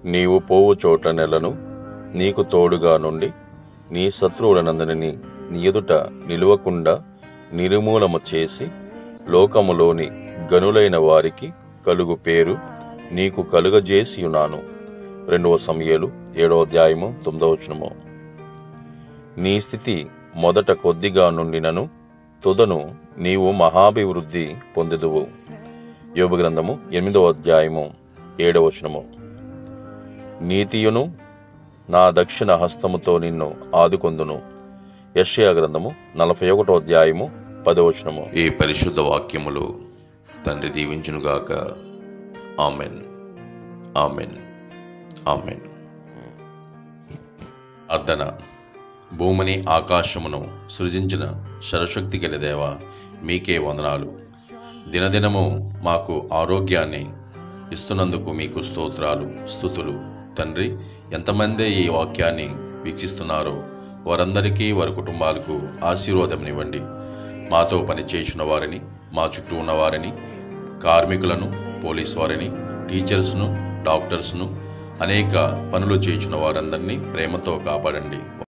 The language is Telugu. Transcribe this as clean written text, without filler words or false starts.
నీవు పోవు చోట నెలను నీకు తోడుగా నుండి నీ శత్రువులనందరినీ నీ ఎదుట నిలువకుండా నిర్మూలము చేసి లోకములోని గనులైన వారికి కలుగు పేరు నీకు కలుగజేసియున్నాను. 2 సమూయేలు 7:9. నీ స్థితి మొదట కొద్దిగా నుండినను తుదను నీవు మహాభివృద్ధి పొందెదువు. యోబు గ్రంథము 8:7. నీతియును నా దక్షిణ హస్తముతో నిన్ను ఆదుకొందును. యెషయా గ్రంథము 41:10. ఈ పరిశుద్ధ వాక్యములు తండ్రి దీవించునుగాక. Amen, amen, amen. అర్ధన. భూమిని ఆకాశమును సృజించిన సర్వశక్తి గల దేవా, మీకే వందనాలు. దినదినము మాకు ఆరోగ్యాన్ని ఇస్తున్నందుకు మీకు స్తోత్రాలు, స్తుతులు. తండ్రి, ఎంతమంది ఈ వాక్యాన్ని వీక్షిస్తున్నారో వారందరికీ, వారి కుటుంబాలకు ఆశీర్వాదమునివ్వండి. మాతో పనిచేసిన వారిని, మా చుట్టూ ఉన్నవారిని, కార్మికులను, పోలీసు వారిని, టీచర్స్ను, డాక్టర్స్ను, అనేక పనులు చేసిన వారందరినీ ప్రేమతో కాపాడండి.